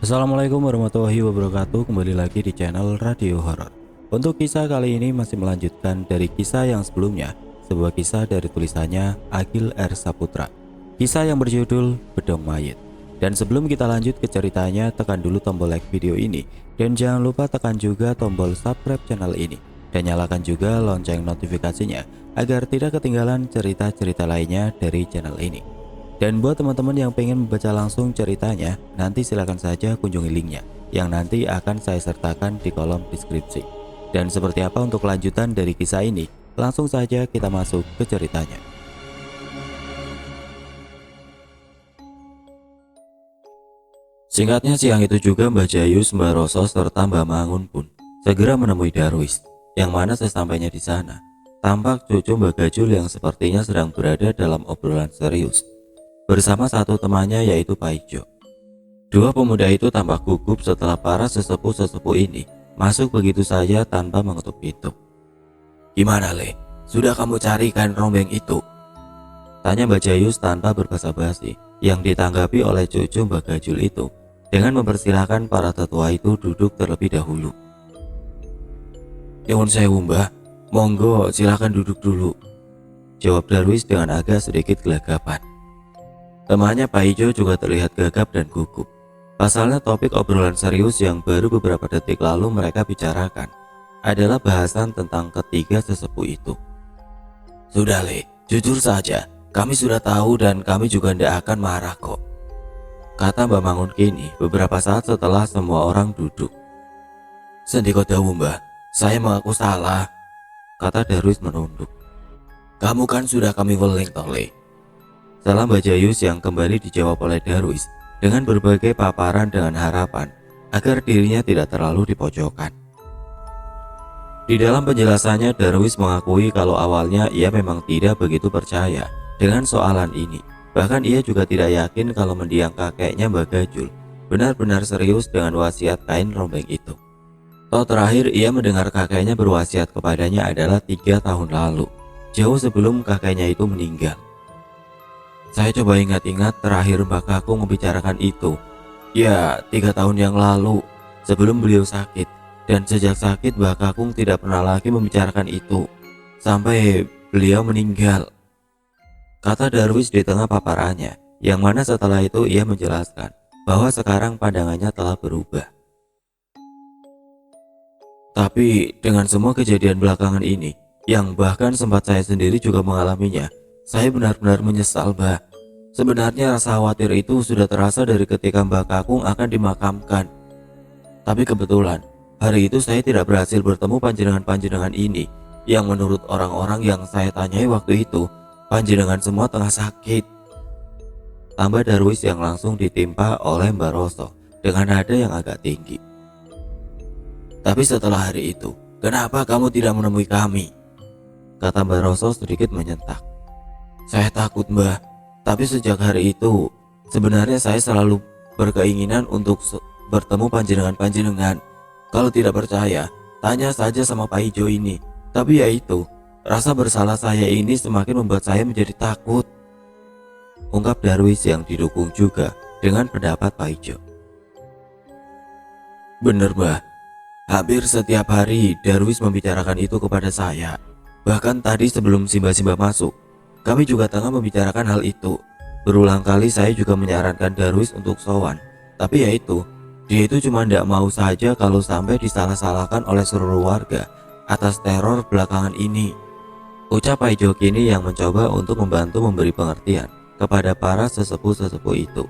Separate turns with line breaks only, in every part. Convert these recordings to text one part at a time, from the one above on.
Assalamualaikum warahmatullahi wabarakatuh. Kembali lagi di channel Radio Horor. Untuk kisah kali ini masih melanjutkan dari kisah yang sebelumnya, sebuah kisah dari tulisannya Agil R. Saputra. Kisah yang berjudul Bedong Mayit. Dan sebelum kita lanjut ke ceritanya, tekan dulu tombol like video ini dan jangan lupa tekan juga tombol subscribe channel ini dan nyalakan juga lonceng notifikasinya agar tidak ketinggalan cerita-cerita lainnya dari channel ini. Dan buat teman-teman yang pengen membaca langsung ceritanya, nanti silakan saja kunjungi linknya yang nanti akan saya sertakan di kolom deskripsi. Dan seperti apa untuk kelanjutan dari kisah ini? Langsung saja kita masuk ke ceritanya. Singkatnya siang itu juga Mbak Jayus, Mbak Roso, serta Mbak Mangun pun segera menemui Darwis, yang mana sesampainya di sana, tampak cucu Mbak Gajul yang sepertinya sedang berada dalam obrolan serius bersama satu temannya yaitu Pak Ijo. Dua pemuda itu tampak gugup setelah para sesepuh-sesepuh ini masuk begitu saja tanpa mengetuk pintu. "Gimana Le? Sudah kamu carikan rombeng itu?" tanya Mbak Jayus tanpa berbasa-basi, yang ditanggapi oleh cucu Mbak Gajul itu dengan mempersilahkan para tetua itu duduk terlebih dahulu. "Nyuwun sewu Mbah, monggo silakan duduk dulu," jawab Darwis dengan agak sedikit gelagapan. Temannya Pak Ijo juga terlihat gagap dan gugup. Pasalnya topik obrolan serius yang baru beberapa detik lalu mereka bicarakan adalah bahasan tentang ketiga sesepuh itu. "Sudah Le, jujur saja, kami sudah tahu dan kami juga tidak akan marah kok," kata Mbak Mangun kini beberapa saat setelah semua orang duduk. "Sendiko dawu Mbah, saya mengaku salah," kata Darwis menunduk. "Kamu kan sudah kami weling toh Le," salam Mbak Jayus yang kembali dijawab oleh Darwis dengan berbagai paparan dengan harapan agar dirinya tidak terlalu dipojokkan. Di dalam penjelasannya, Darwis mengakui kalau awalnya ia memang tidak begitu percaya dengan soalan ini. Bahkan ia juga tidak yakin kalau mendiang kakeknya Mbak Gajul benar-benar serius dengan wasiat kain rombeng itu. Toh terakhir ia mendengar kakeknya berwasiat kepadanya adalah 3 tahun lalu, jauh sebelum kakeknya itu meninggal. "Saya coba ingat-ingat terakhir Mbak Kakung membicarakan itu. Ya, 3 tahun yang lalu sebelum beliau sakit. Dan sejak sakit Mbak Kakung tidak pernah lagi membicarakan itu sampai beliau meninggal," kata Darwis di tengah paparannya, yang mana setelah itu ia menjelaskan bahwa sekarang pandangannya telah berubah. "Tapi dengan semua kejadian belakangan ini, yang bahkan sempat saya sendiri juga mengalaminya, saya benar-benar menyesal Mbak. Sebenarnya rasa khawatir itu sudah terasa dari ketika Mbak Kakung akan dimakamkan. Tapi kebetulan hari itu saya tidak berhasil bertemu panjenengan-panjenengan ini, yang menurut orang-orang yang saya tanyai waktu itu, panjenengan semua tengah sakit," tambah Darwis yang langsung ditimpa oleh Mbak Roso dengan nada yang agak tinggi. "Tapi setelah hari itu, kenapa kamu tidak menemui kami?" kata Mbak Roso sedikit menyentak. "Saya takut Mbah, tapi sejak hari itu sebenarnya saya selalu berkeinginan untuk bertemu panjenengan-panjenengan. Kalau tidak percaya, tanya saja sama Pak Ijo ini. Tapi ya itu, rasa bersalah saya ini semakin membuat saya menjadi takut," ungkap Darwis yang didukung juga dengan pendapat Pak Ijo. "Bener Mbah, hampir setiap hari Darwis membicarakan itu kepada saya. Bahkan tadi sebelum Simba-Simba masuk, kami juga tengah membicarakan hal itu. Berulang kali saya juga menyarankan Darwis untuk sowan. Tapi ya itu, dia itu cuma tidak mau saja kalau sampai disalah-salahkan oleh seluruh warga atas teror belakangan ini," ucap Pak Ijo kini yang mencoba untuk membantu memberi pengertian kepada para sesepuh-sesepuh itu.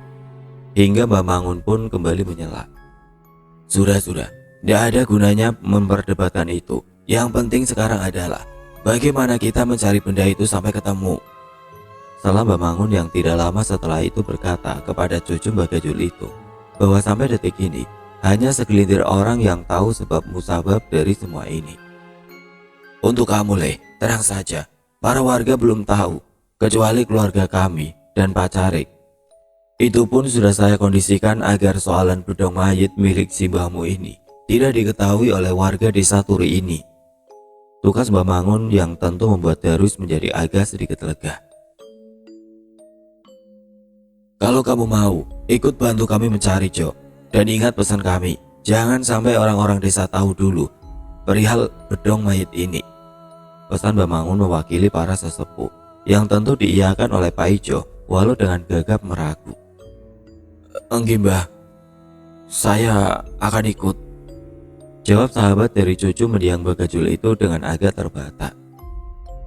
Hingga Mbak Mangun pun kembali menyela. Sudah, tidak ada gunanya memperdebatkan itu. Yang penting sekarang adalah bagaimana kita mencari benda itu sampai ketemu," salam Mbak Mangun yang tidak lama setelah itu berkata kepada cucu Mbak Gajul itu bahwa sampai detik ini hanya segelintir orang yang tahu sebab musabab dari semua ini. "Untuk kamu Le, tenang saja, para warga belum tahu kecuali keluarga kami dan Pak Carik. Itu pun sudah saya kondisikan agar soalan bedong mayit milik si mbahmu ini tidak diketahui oleh warga desa Turi ini," tugas Mbak Mangun yang tentu membuat Darwis menjadi agak sedikit lega. "Kalau kamu mau ikut bantu kami mencari Jo, Dan ingat pesan kami, jangan sampai orang-orang desa tahu dulu perihal bedong mayit ini. Pesan Mbah Mangun mewakili para sesepuh yang tentu diiyakan oleh Pak Ijo walau dengan gagap meragu. Enggih Mbah, saya akan ikut, jawab sahabat dari cucu mendiang Bagajul itu dengan agak terbata.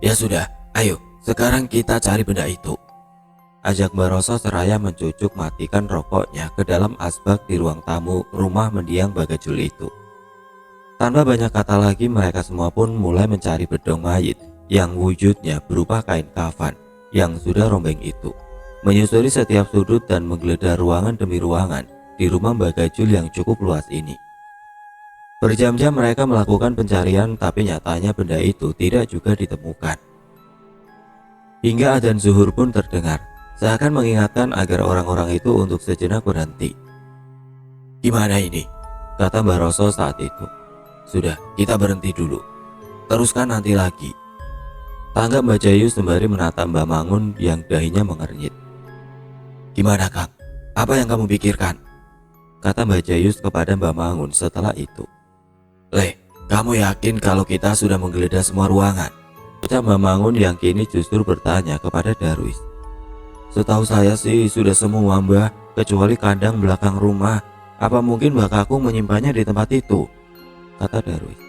Ya sudah, ayo sekarang kita cari benda itu, ajak Mbah Roso seraya mencucuk matikan rokoknya ke dalam asbak di ruang tamu rumah mendiang Bagajul itu. Tanpa banyak kata lagi mereka semua pun mulai mencari bedong mayit yang wujudnya berupa kain kafan yang sudah rombeng itu, menyusuri setiap sudut dan menggeledah ruangan demi ruangan di rumah Bagajul yang cukup luas ini. Berjam-jam mereka melakukan pencarian tapi nyatanya benda itu tidak juga ditemukan. Hingga adzan zuhur pun terdengar, seakan mengingatkan agar orang-orang itu untuk sejenak berhenti. Gimana ini? Kata Mbah Roso saat itu. Sudah, kita berhenti dulu. Teruskan nanti lagi. Tanggap Mbah Jayu sembari menatap Mbah Mangun yang dahinya mengernyit. Gimana Kang? Apa yang kamu pikirkan? Kata Mbah Jayus kepada Mbah Mangun setelah itu. Leh, kamu yakin kalau kita sudah menggeledah semua ruangan? Ucap Mbah Mangun yang kini justru bertanya kepada Darwis. Setahu saya sih sudah semua Mbah, kecuali kandang belakang rumah. Apa mungkin Mbah Kakung menyimpannya di tempat itu? Kata Darwis.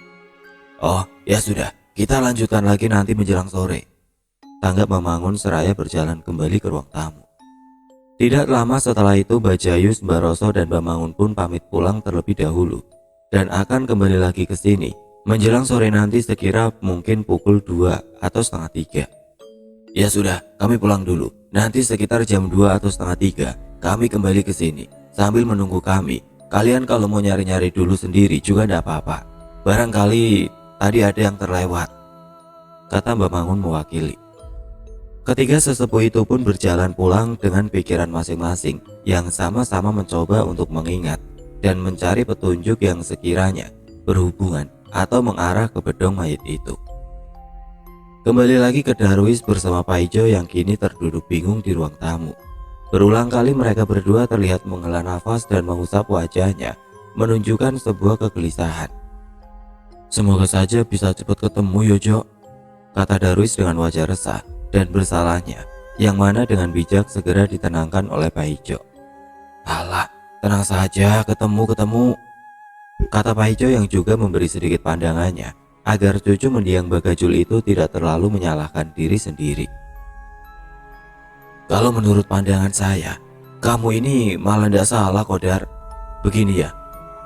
Oh ya sudah, kita lanjutkan lagi nanti menjelang sore, tanggap Mbah Mangun seraya berjalan kembali ke ruang tamu. Tidak lama setelah itu Mbah Jayus, Mbah Roso dan Mbah Mangun pun pamit pulang terlebih dahulu dan akan kembali lagi ke sini menjelang sore nanti sekira mungkin pukul 2 atau setengah 3. Ya sudah, kami pulang dulu. Nanti sekitar jam 2 atau setengah 3 kami kembali ke sini. Sambil menunggu kami, kalian kalau mau nyari-nyari dulu sendiri juga tidak apa-apa. Barangkali tadi ada yang terlewat, kata Mbah Mangun mewakili. Ketiga sesepuh itu pun berjalan pulang dengan pikiran masing-masing yang sama-sama mencoba untuk mengingat dan mencari petunjuk yang sekiranya berhubungan atau mengarah ke bedong mayit itu. Kembali lagi ke Darwis bersama Pak Ijo yang kini terduduk bingung di ruang tamu. Berulang kali mereka berdua terlihat menghela nafas dan mengusap wajahnya, menunjukkan sebuah kegelisahan. Semoga saja bisa cepat ketemu Yojo, kata Darwis dengan wajah resah dan bersalahnya, yang mana dengan bijak segera ditenangkan oleh Pak Ijo. Alah, tenang saja, ketemu, kata Pak Ijo yang juga memberi sedikit pandangannya agar cucu mendiang Bagajul itu tidak terlalu menyalahkan diri sendiri. Kalau menurut pandangan saya, kamu ini malah tidak salah Kodar. Begini ya,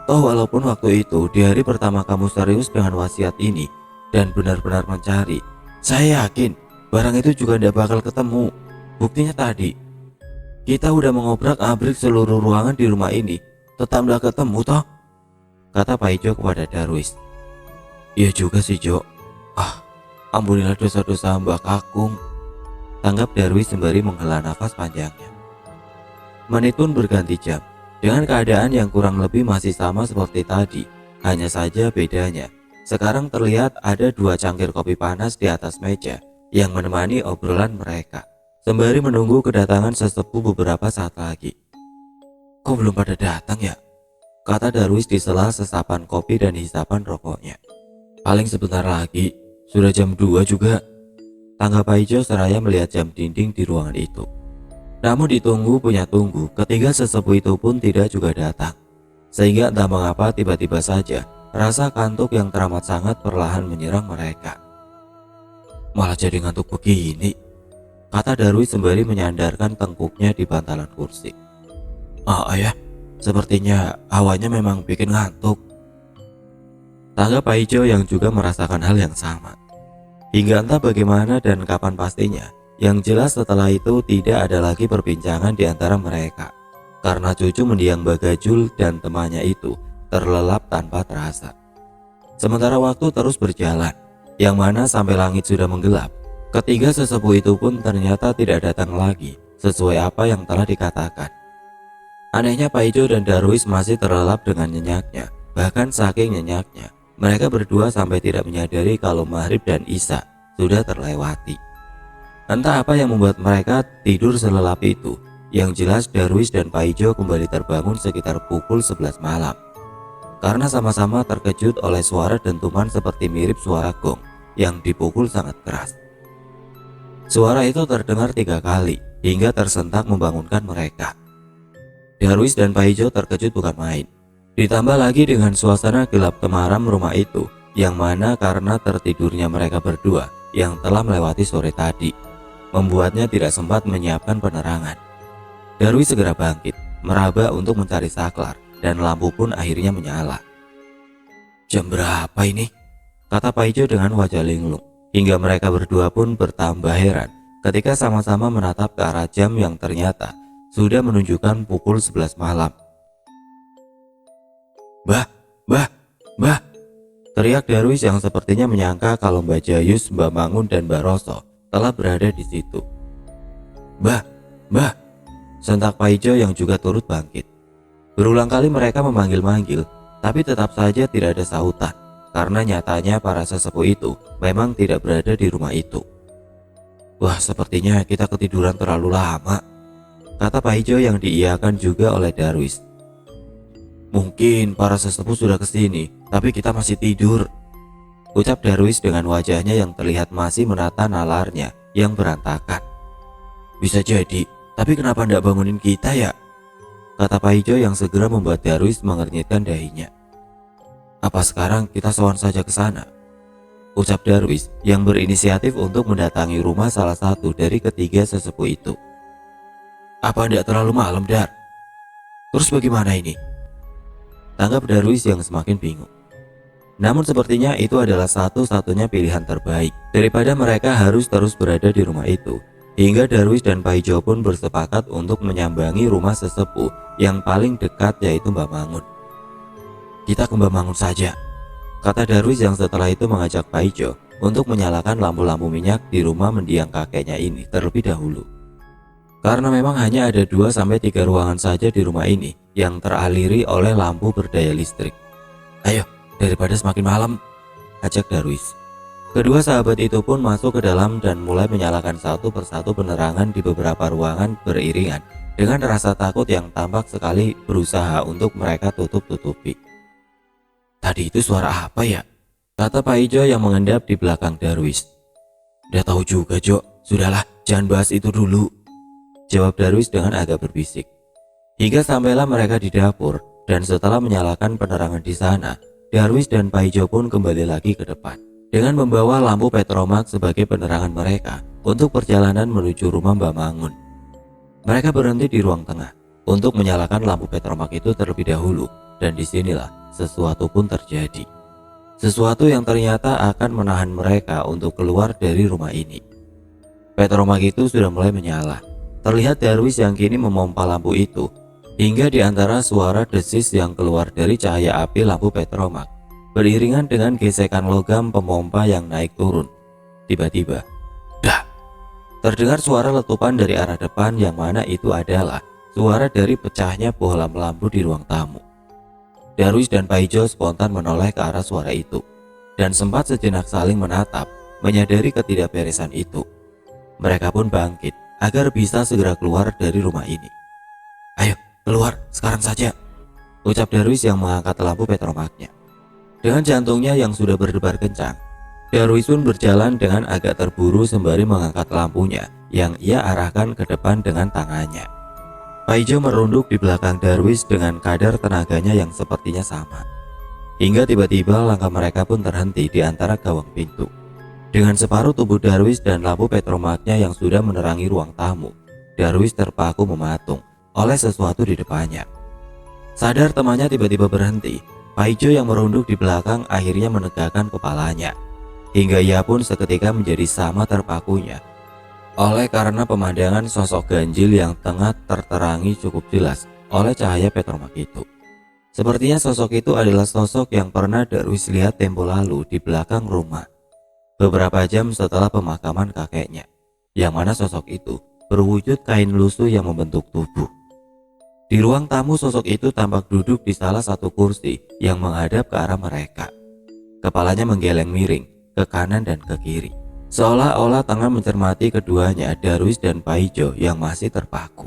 toh walaupun waktu itu di hari pertama kamu serius dengan wasiat ini dan benar-benar mencari, saya yakin barang itu juga tidak bakal ketemu. Buktinya tadi, kita udah mengobrak-abrik seluruh ruangan di rumah ini, tetap tidak ketemu toh, kata Pak Ijo kepada Darwis. Iya juga sih Jo. Ampunilah dosa-dosa Mbak Kakung, tanggap Darwis sembari menghela nafas panjangnya. Menit pun berganti jam dengan keadaan yang kurang lebih masih sama seperti tadi. Hanya saja bedanya, sekarang terlihat ada 2 cangkir kopi panas di atas meja yang menemani obrolan mereka sembari menunggu kedatangan sesepuh beberapa saat lagi. Kok belum pada datang ya? Kata Darwis di sela sesapan kopi dan hisapan rokoknya. Paling sebentar lagi, sudah jam 2 juga, tanggap Pak Ijo seraya melihat jam dinding di ruangan itu. Namun ditunggu punya tunggu, ketiga sesepuh itu pun tidak juga datang. Sehingga entah mengapa tiba-tiba saja rasa kantuk yang teramat sangat perlahan menyerang mereka. Malah jadi ngantuk begini, kata Darwis sembari menyandarkan tengkuknya di bantalan kursi. Ya, sepertinya hawanya memang bikin ngantuk, tanggap Pak Ijo yang juga merasakan hal yang sama. Hingga entah bagaimana dan kapan pastinya, yang jelas setelah itu tidak ada lagi perbincangan di antara mereka, karena cucu mendiang Bagajul dan temannya itu terlelap tanpa terasa. Sementara waktu terus berjalan, yang mana sampai langit sudah menggelap, ketiga sesepuh itu pun ternyata tidak datang lagi sesuai apa yang telah dikatakan. Anehnya Pak Ijo dan Darwis masih terlelap dengan nyenyaknya, bahkan saking nyenyaknya mereka berdua sampai tidak menyadari kalau maghrib dan isya sudah terlewati. Entah apa yang membuat mereka tidur selelap itu, Yang jelas Darwis dan Paijo kembali terbangun sekitar pukul 11 malam. Karena sama-sama terkejut oleh suara dentuman seperti mirip suara gong yang dipukul sangat keras. Suara itu terdengar 3 kali hingga tersentak membangunkan mereka. Darwis dan Paijo terkejut bukan main. Ditambah lagi dengan suasana gelap temaram rumah itu, yang mana karena tertidurnya mereka berdua yang telah melewati sore tadi, membuatnya tidak sempat menyiapkan penerangan. Darwis segera bangkit, meraba untuk mencari saklar, dan lampu pun akhirnya menyala. "Jam berapa ini?" kata Paijo dengan wajah linglung, hingga mereka berdua pun bertambah heran ketika sama-sama menatap ke arah jam yang ternyata sudah menunjukkan pukul 11 malam. Bah, bah," teriak Darwis yang sepertinya menyangka kalau Mbak Jayus, Mbak Mangun, dan Mbak Roso telah berada di situ. Bah, sentak Paijo yang juga turut bangkit. Berulang kali mereka memanggil-manggil, tapi tetap saja tidak ada sahutan, karena nyatanya para sesepuh itu memang tidak berada di rumah itu. "Wah, sepertinya kita ketiduran terlalu lama," kata Paijo yang diiyakan juga oleh Darwis. "Mungkin para sesepuh sudah kesini, tapi kita masih tidur," ucap Darwis dengan wajahnya yang terlihat masih menata nalarnya yang berantakan. "Bisa jadi, tapi kenapa ndak bangunin kita ya?" kata Paijo yang segera membuat Darwis mengernyitkan dahinya. "Apa sekarang kita sowan saja ke sana?" ucap Darwis yang berinisiatif untuk mendatangi rumah salah satu dari ketiga sesepuh itu. "Apa ndak terlalu malam, Dar? Terus bagaimana ini?" tanggap Darwis yang semakin bingung. Namun sepertinya itu adalah satu-satunya pilihan terbaik daripada mereka harus terus berada di rumah itu. Hingga Darwis dan Paijo pun bersepakat untuk menyambangi rumah sesepuh yang paling dekat, yaitu Mbak Mangun. "Kita ke Mbak Mangun saja," kata Darwis yang setelah itu mengajak Paijo untuk menyalakan lampu-lampu minyak di rumah mendiang kakeknya ini terlebih dahulu. Karena memang hanya ada 2-3 ruangan saja di rumah ini yang teraliri oleh lampu berdaya listrik. "Ayo, daripada semakin malam," ajak Darwis. Kedua sahabat itu pun masuk ke dalam dan mulai menyalakan satu persatu penerangan di beberapa ruangan beriringan dengan rasa takut yang tampak sekali berusaha untuk mereka tutup-tutupi. "Tadi itu suara apa ya?" kata Paijo yang mengendap di belakang Darwis. "Udah tahu juga, Jo. Sudahlah, jangan bahas itu dulu," jawab Darwis dengan agak berbisik. Hingga sampailah mereka di dapur, dan setelah menyalakan penerangan di sana, Darwis dan Paijo pun kembali lagi ke depan dengan membawa lampu petromak sebagai penerangan mereka untuk perjalanan menuju rumah Mbak Mangun. Mereka berhenti di ruang tengah untuk menyalakan lampu petromak itu terlebih dahulu, dan disinilah sesuatu pun terjadi. Sesuatu yang ternyata akan menahan mereka untuk keluar dari rumah ini. Petromak itu sudah mulai menyala. Terlihat Darwis yang kini memompa lampu itu, hingga di antara suara desis yang keluar dari cahaya api lampu petromak beriringan dengan gesekan logam pemompa yang naik turun. Tiba-tiba, dah! Terdengar suara letupan dari arah depan, yang mana itu adalah suara dari pecahnya bohlam lampu di ruang tamu. Darwis dan Paijo spontan menoleh ke arah suara itu, dan sempat sejenak saling menatap, menyadari ketidakberesan itu. Mereka pun bangkit agar bisa segera keluar dari rumah ini. "Ayo, keluar sekarang saja," ucap Darwis yang mengangkat lampu petromaknya. Dengan jantungnya yang sudah berdebar kencang, Darwis pun berjalan dengan agak terburu sembari mengangkat lampunya yang ia arahkan ke depan dengan tangannya. Paijo merunduk di belakang Darwis dengan kadar tenaganya yang sepertinya sama. Hingga tiba-tiba langkah mereka pun terhenti di antara gawang pintu. Dengan separuh tubuh Darwis dan lampu petromaknya yang sudah menerangi ruang tamu, Darwis terpaku mematung oleh sesuatu di depannya. Sadar temannya tiba-tiba berhenti, Paijo yang merunduk di belakang akhirnya menegakkan kepalanya, hingga ia pun seketika menjadi sama terpakunya oleh karena pemandangan sosok ganjil yang tengah terterangi cukup jelas oleh cahaya petromak itu. Sepertinya sosok itu adalah sosok yang pernah Darwis lihat tempo lalu di belakang rumah, beberapa jam setelah pemakaman kakeknya, yang mana sosok itu berwujud kain lusuh yang membentuk tubuh. Di ruang tamu, sosok itu tampak duduk di salah satu kursi yang menghadap ke arah mereka. Kepalanya menggeleng miring ke kanan dan ke kiri, seolah-olah tengah mencermati keduanya, Darwis dan Paijo yang masih terpaku.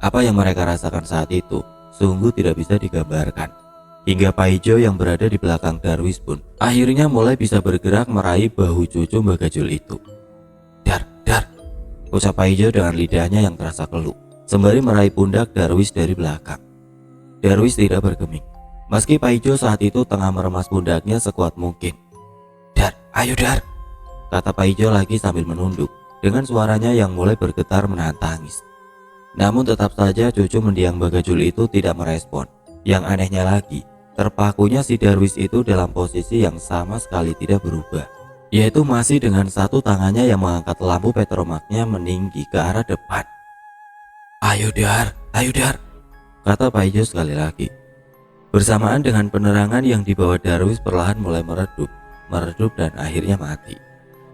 Apa yang mereka rasakan saat itu sungguh tidak bisa digambarkan. Hingga Paijo yang berada di belakang Darwis pun akhirnya mulai bisa bergerak meraih bahu cucu Mbak Gajul itu. Dar, dar, ucap Paijo dengan lidahnya yang terasa keluh, sembari meraih pundak Darwis dari belakang. Darwis tidak bergeming, meski Paijo saat itu tengah meremas pundaknya sekuat mungkin. Dar, ayo Dar, kata Paijo lagi sambil menunduk, dengan suaranya yang mulai bergetar menahan tangis. Namun tetap saja cucu mendiang Mbak Gajul itu tidak merespon. Yang anehnya lagi, terpakunya si Darwis itu dalam posisi yang sama sekali tidak berubah, yaitu masih dengan satu tangannya yang mengangkat lampu petromaknya meninggi ke arah depan. Ayo Dar, kata Paijo sekali lagi. Bersamaan dengan penerangan yang dibawa Darwis perlahan mulai meredup dan akhirnya mati.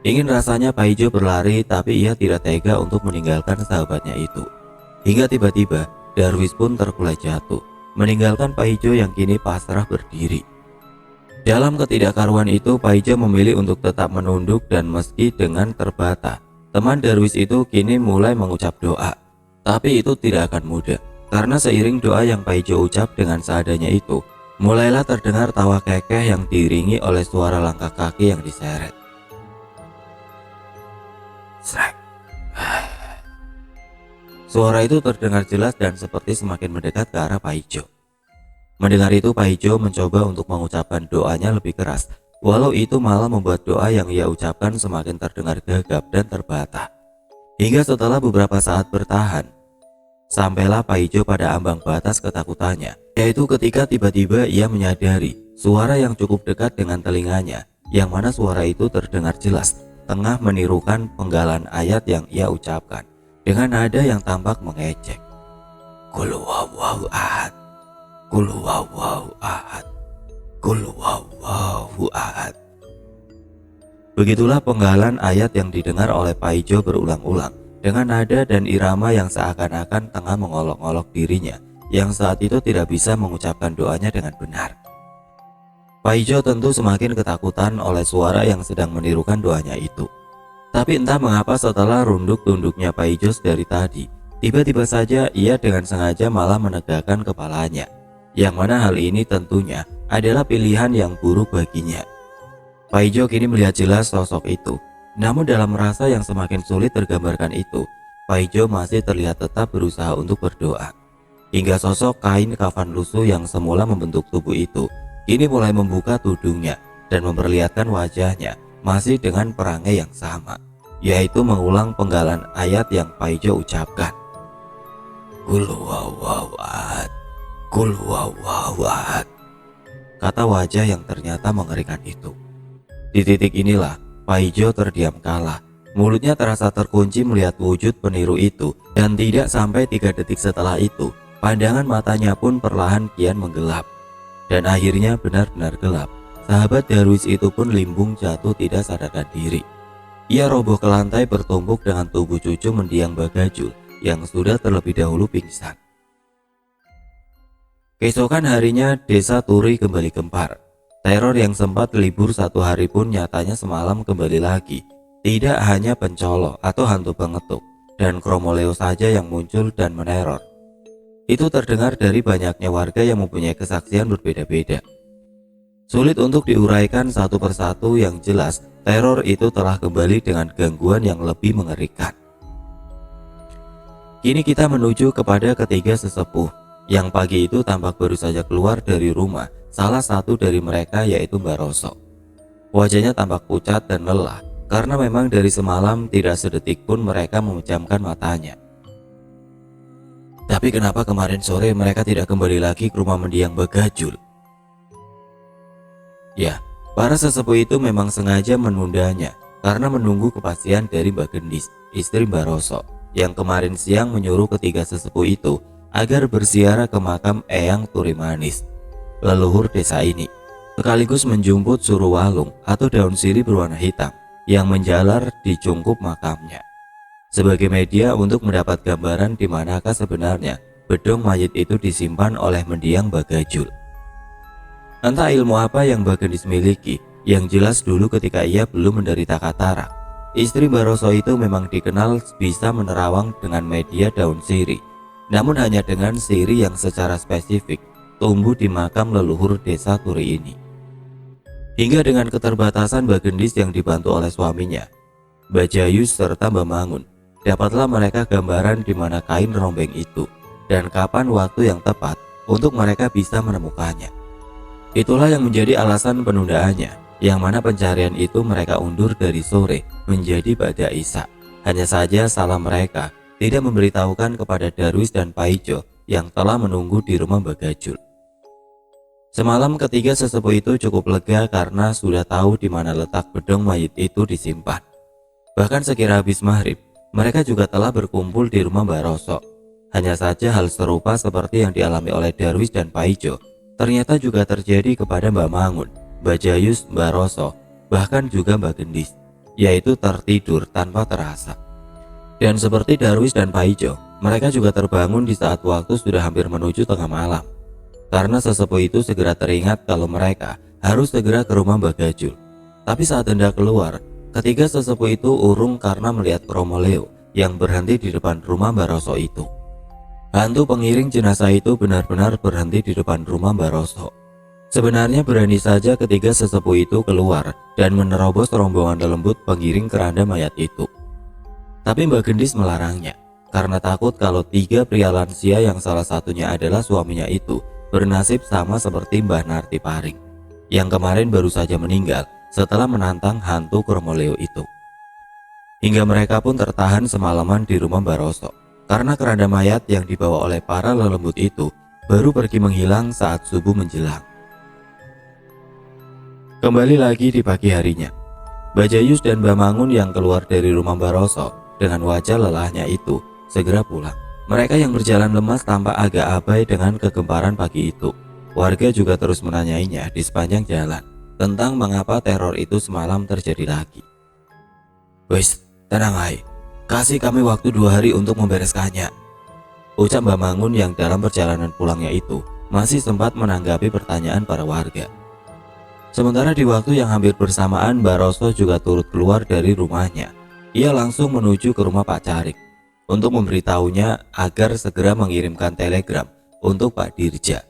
Ingin rasanya Paijo berlari, tapi ia tidak tega untuk meninggalkan sahabatnya itu. Hingga tiba-tiba Darwis pun terkulai jatuh, meninggalkan Paijo yang kini pasrah berdiri. Dalam ketidakkaruan itu, Paijo memilih untuk tetap menunduk dan meski dengan terbata, teman Darwis itu kini mulai mengucap doa. Tapi itu tidak akan mudah, karena seiring doa yang Paijo ucap dengan seadanya itu, mulailah terdengar tawa kekeh yang diiringi oleh suara langkah kaki yang diseret. Srek. Suara itu terdengar jelas dan seperti semakin mendekat ke arah Paijo. Mendengar itu, Paijo mencoba untuk mengucapkan doanya lebih keras, walau itu malah membuat doa yang ia ucapkan semakin terdengar gagap dan terbata. Hingga setelah beberapa saat bertahan, sampailah Paijo pada ambang batas ketakutannya, yaitu ketika tiba-tiba ia menyadari suara yang cukup dekat dengan telinganya, yang mana suara itu terdengar jelas, tengah menirukan penggalan ayat yang ia ucapkan dengan nada yang tampak mengejek. Qul huwallahu ahad, Qul huwallahu ahad, Qul huwallahu ahad. Begitulah penggalan ayat yang didengar oleh Paijo berulang-ulang dengan nada dan irama yang seakan-akan tengah mengolok-olok dirinya yang saat itu tidak bisa mengucapkan doanya dengan benar. Paijo tentu semakin ketakutan oleh suara yang sedang menirukan doanya itu. Tapi entah mengapa setelah runduk tunduknya Paijo dari tadi, tiba-tiba saja ia dengan sengaja malah menegakkan kepalanya, yang mana hal ini tentunya adalah pilihan yang buruk baginya. Paijo kini melihat jelas sosok itu, namun dalam rasa yang semakin sulit tergambarkan itu, Paijo masih terlihat tetap berusaha untuk berdoa. Hingga sosok kain kafan lusuh yang semula membentuk tubuh itu, kini mulai membuka tudungnya dan memperlihatkan wajahnya masih dengan perangai yang sama, yaitu mengulang penggalan ayat yang Paijo ucapkan. Qul huwallahu ahad, Qul huwallahu ahad, kata wajah yang ternyata mengerikan itu. Di titik inilah Paijo terdiam kalah, mulutnya terasa terkunci melihat wujud peniru itu, dan tidak sampai 3 detik setelah itu, pandangan matanya pun perlahan kian menggelap, dan akhirnya benar-benar gelap. Sahabat Darwis itu pun limbung jatuh tidak sadarkan diri. Ia roboh ke lantai bertumpuk dengan tubuh cucu mendiang Mbak Gajul yang sudah terlebih dahulu pingsan. Keesokan harinya desa Turi kembali gempar. Teror yang sempat libur 1 hari pun nyatanya semalam kembali lagi. Tidak hanya pencolok atau hantu pengetuk dan kromoleo saja yang muncul dan meneror. Itu terdengar dari banyaknya warga yang mempunyai kesaksian berbeda-beda. Sulit untuk diuraikan satu persatu, yang jelas teror itu telah kembali dengan gangguan yang lebih mengerikan. Kini kita menuju kepada ketiga sesepuh yang pagi itu tampak baru saja keluar dari rumah salah satu dari mereka, yaitu Mbak Roso. Wajahnya tampak pucat dan lelah karena memang dari semalam tidak sedetik pun mereka memejamkan matanya. Tapi kenapa kemarin sore mereka tidak kembali lagi ke rumah mendiang Mbak Gajul? Ya, para sesepuh itu memang sengaja menundanya karena menunggu kepastian dari Mbak Gendis, istri Mbak Roso, yang kemarin siang menyuruh ketiga sesepuh itu agar berziarah ke makam Eyang Turi Manis, leluhur desa ini, sekaligus menjemput suruwalung atau daun sirih berwarna hitam yang menjalar di cungkup makamnya, sebagai media untuk mendapat gambaran di manakah sebenarnya bedong mayit itu disimpan oleh mendiang Mbak Gajul. Entah ilmu apa yang Mbak Gendis miliki, yang jelas dulu ketika ia belum menderita katarak, istri Mbak Roso itu memang dikenal bisa menerawang dengan media daun sirih. namun hanya dengan siri yang secara spesifik tumbuh di makam leluhur desa Turi ini. Hingga dengan keterbatasan Mbak Gendis yang dibantu oleh suaminya, Mbak Jayus serta Mbak Mangun, dapatlah mereka gambaran di mana kain rombeng itu dan kapan waktu yang tepat untuk mereka bisa menemukannya. Itulah yang menjadi alasan penundaannya, yang mana pencarian itu mereka undur dari sore menjadi pada Isya. Hanya saja salah mereka tidak memberitahukan kepada Darwis dan Paijo yang telah menunggu di rumah Mbak Gajul. Semalam ketiga sesepuh itu cukup lega karena sudah tahu di mana letak bedong mayit itu disimpan. Bahkan sekira habis maghrib, mereka juga telah berkumpul di rumah Mbak Roso. Hanya saja hal serupa seperti yang dialami oleh Darwis dan Paijo ternyata juga terjadi kepada Mbak Mangun, Mbak Jayus, Mbak Roso, bahkan juga Mbak Gendis, yaitu tertidur tanpa terasa. Dan seperti Darwis dan Paijo, mereka juga terbangun di saat waktu sudah hampir menuju tengah malam. Karena sesepuh itu segera teringat kalau mereka harus segera ke rumah Mbak Gajul. Tapi saat hendak keluar, ketiga sesepuh itu urung karena melihat Romo Leo yang berhenti di depan rumah Mbak Roso itu. Hantu pengiring jenazah itu benar-benar berhenti di depan rumah Mbak Roso. Sebenarnya berani saja ketiga sesepuh itu keluar dan menerobos rombongan lembut pengiring keranda mayat itu. Tapi Mbak Gendis melarangnya karena takut kalau tiga pria lansia yang salah satunya adalah suaminya itu bernasib sama seperti Mbah Narti Paring yang kemarin baru saja meninggal setelah menantang hantu Kromoleo itu. Hingga mereka pun tertahan semalaman di rumah Mbak Roso karena keranda mayat yang dibawa oleh para lelembut itu baru pergi menghilang saat subuh menjelang. Kembali lagi di pagi harinya, Mbak Jayus dan Mbak Mangun yang keluar dari rumah Mbak Roso dengan wajah lelahnya itu segera pulang. Mereka yang berjalan lemas tampak agak abai dengan kegemparan pagi itu. Warga juga terus menanyainya di sepanjang jalan tentang mengapa teror itu semalam terjadi lagi. "Wes, tenang ay, kasih kami waktu 2 hari untuk membereskannya," ucap Mbak Mangun yang dalam perjalanan pulangnya itu masih sempat menanggapi pertanyaan para warga. Sementara di waktu yang hampir bersamaan Mbak Roso juga turut keluar dari rumahnya. Ia langsung menuju ke rumah Pak Carik untuk memberitahunya agar segera mengirimkan telegram untuk Pak Dirja,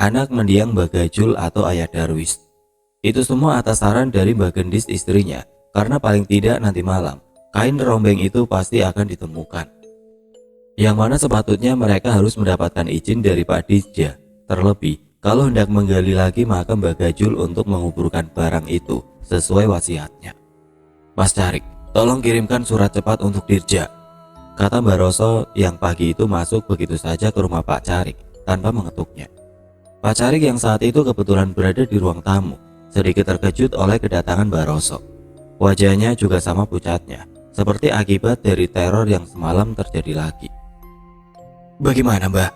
anak mendiang Mbak Gajul atau ayah Darwis. Itu semua atas saran dari Mbak Gendis istrinya, karena paling tidak nanti malam kain rombeng itu pasti akan ditemukan. Yang mana sepatutnya mereka harus mendapatkan izin dari Pak Dirja, terlebih kalau hendak menggali lagi makam Mbak Gajul untuk menguburkan barang itu sesuai wasiatnya. "Mas Carik, tolong kirimkan surat cepat untuk Dirja," kata Mbak Roso yang pagi itu masuk begitu saja ke rumah Pak Carik tanpa mengetuknya. Pak Carik yang saat itu kebetulan berada di ruang tamu sedikit terkejut oleh kedatangan Mbak Roso. Wajahnya juga sama pucatnya, seperti akibat dari teror yang semalam terjadi lagi. "Bagaimana Mbak?"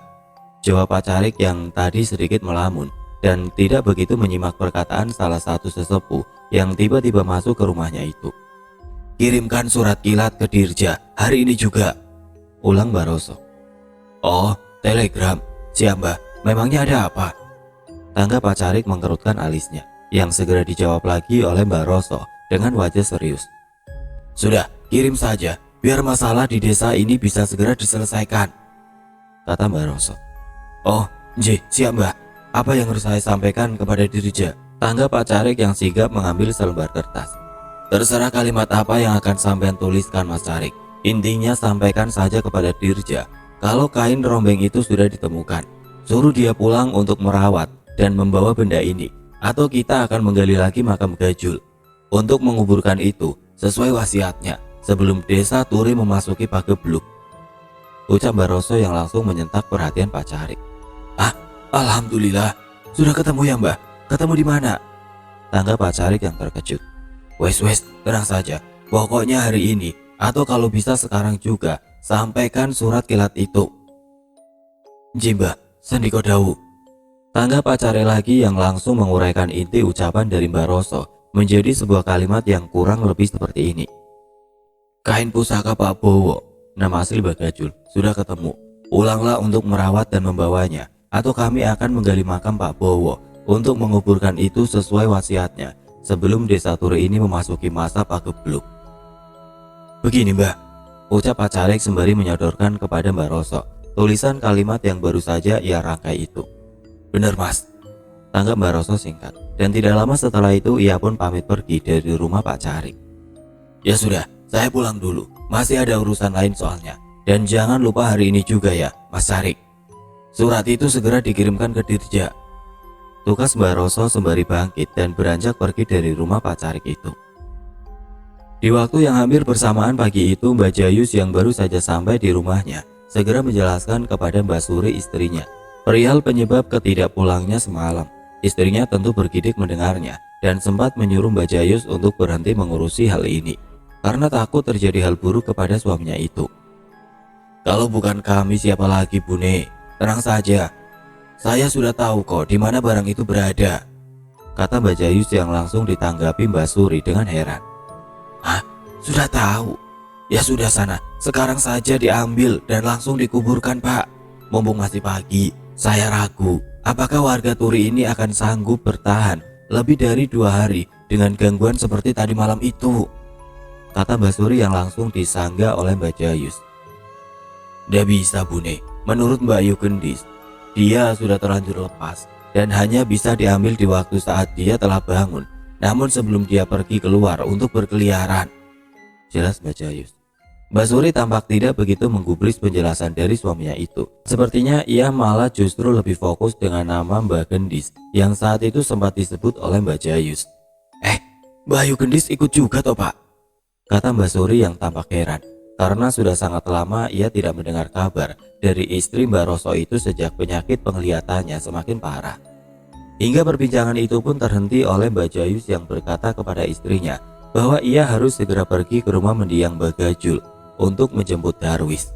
jawab Pak Carik yang tadi sedikit melamun dan tidak begitu menyimak perkataan salah satu sesepuh yang tiba-tiba masuk ke rumahnya itu. "Kirimkan surat kilat ke Dirja hari ini juga," ulang Mbak Roso. "Oh, telegram. Siap Mbak, memangnya ada apa?" Tangga Pak Carik mengkerutkan alisnya, yang segera dijawab lagi oleh Mbak Roso dengan wajah serius. "Sudah, kirim saja, biar masalah di desa ini bisa segera diselesaikan," kata Mbak Roso. "Oh, siap Mbak. Apa yang harus saya sampaikan kepada Dirja?" Tangga Pak Carik yang sigap mengambil selembar kertas. "Terserah kalimat apa yang akan sampean tuliskan Mas Carik. Intinya sampaikan saja kepada Dirja kalau kain rombeng itu sudah ditemukan. Suruh dia pulang untuk merawat dan membawa benda ini, atau kita akan menggali lagi makam Gajul untuk menguburkan itu sesuai wasiatnya sebelum desa Turi memasuki Pagebluk," ucap Mbak Roso yang langsung menyentak perhatian Pak Carik. "Ah, alhamdulillah. Sudah ketemu ya Mbak? Ketemu di mana?" Tangga Pak Carik yang terkejut. Wes, tenang saja. Pokoknya hari ini, atau kalau bisa sekarang juga, sampaikan surat kilat itu." "Jimba, sandiko dawu." Tangga Pak Carik lagi yang langsung menguraikan inti ucapan dari Mbak Roso menjadi sebuah kalimat yang kurang lebih seperti ini. "Kain pusaka Pak Bowo, nama asli Mbak Gajul, sudah ketemu. Ulanglah untuk merawat dan membawanya, atau kami akan menggali makam Pak Bowo untuk menguburkan itu sesuai wasiatnya sebelum desa Turi ini memasuki masa Pagebluk." "Begini Mbak," ucap Pak Carik sembari menyodorkan kepada Mbak Roso tulisan kalimat yang baru saja ia rangkai itu. "Benar mas," tanggap Mbak Roso singkat. Dan tidak lama setelah itu ia pun pamit pergi dari rumah Pak Carik. "Ya sudah, saya pulang dulu. Masih ada urusan lain soalnya. Dan jangan lupa hari ini juga ya, Mas Carik. Surat itu segera dikirimkan ke Dirja." Tugas Mbak Roso sembari bangkit dan beranjak pergi dari rumah Pak Carik itu. Di waktu yang hampir bersamaan pagi itu, Mbak Jayus yang baru saja sampai di rumahnya segera menjelaskan kepada Mbak Suri istrinya perihal penyebab ketidakpulangnya semalam. Istrinya tentu bergidik mendengarnya dan sempat menyuruh Mbak Jayus untuk berhenti mengurusi hal ini karena takut terjadi hal buruk kepada suaminya itu. "Kalau bukan kami siapa lagi, Bune? Tenang saja. Saya sudah tahu kok di mana barang itu berada," kata Mbak Jayus yang langsung ditanggapi Mbak Suri dengan heran. "Hah? Sudah tahu? Ya sudah sana, sekarang saja diambil dan langsung dikuburkan, Pak. Mumpung masih pagi, saya ragu apakah warga Turi ini akan sanggup bertahan lebih dari 2 hari dengan gangguan seperti tadi malam itu," kata Mbak Suri yang langsung disanggah oleh Mbak Jayus. "Nggak bisa, Bune. Menurut Mbak Ayu Gendis, dia sudah terlanjur lepas dan hanya bisa diambil di waktu saat dia telah bangun, namun sebelum dia pergi keluar untuk berkeliaran," jelas Mbak Jayus. Mbak Suri tampak tidak begitu menggubris penjelasan dari suaminya itu. Sepertinya ia malah justru lebih fokus dengan nama Mbak Gendis yang saat itu sempat disebut oleh Mbak Jayus. Mbak Ayu Gendis ikut juga toh, Pak?" kata Mbak Suri yang tampak heran karena sudah sangat lama ia tidak mendengar kabar dari istri Mbak Roso itu sejak penyakit penglihatannya semakin parah. Hingga perbincangan itu pun terhenti oleh Mbak Jayus yang berkata kepada istrinya bahwa ia harus segera pergi ke rumah mendiang Mbak Gajul untuk menjemput Darwis.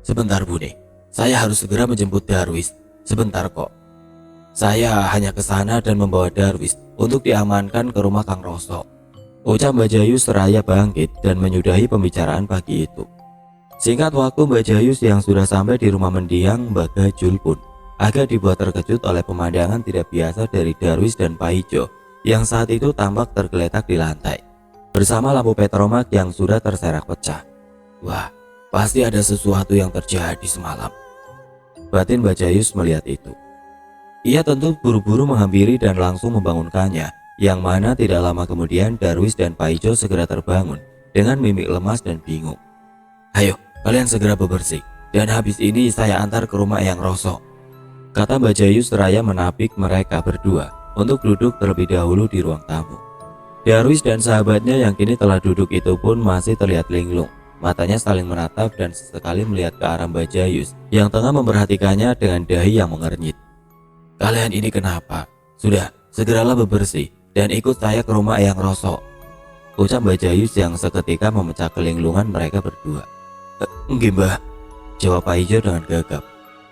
"Sebentar, Bune. Saya harus segera menjemput Darwis. Sebentar kok. Saya hanya ke sana dan membawa Darwis untuk diamankan ke rumah Kang Roso," ucap Mbak Jayus seraya bangkit dan menyudahi pembicaraan pagi itu. Singkat waktu, Mbak Jayus yang sudah sampai di rumah mendiang Mbak Gajul pun agak dibuat terkejut oleh pemandangan tidak biasa dari Darwis dan Pak Ijo yang saat itu tampak tergeletak di lantai bersama lampu petromak yang sudah terserak pecah. "Wah, pasti ada sesuatu yang terjadi semalam," batin Mbak Jayus melihat itu. Ia tentu buru-buru menghampiri dan langsung membangunkannya, yang mana tidak lama kemudian Darwis dan Pak Ijo segera terbangun dengan mimik lemas dan bingung. "Ayo, kalian segera bebersih, dan habis ini saya antar ke rumah Eyang Roso," kata Mbak Jayus seraya menapik mereka berdua untuk duduk terlebih dahulu di ruang tamu. Darwis dan sahabatnya yang kini telah duduk itu pun masih terlihat linglung. Matanya saling menatap dan sesekali melihat ke arah Mbak Jayus yang tengah memperhatikannya dengan dahi yang mengernyit. "Kalian ini kenapa? Sudah, segeralah bebersih dan ikut saya ke rumah Eyang Roso," ucap Mbak Jayus yang seketika memecah kelinglungan mereka berdua. "Nggih, Mbah," jawab Pak Ijo dengan gagap,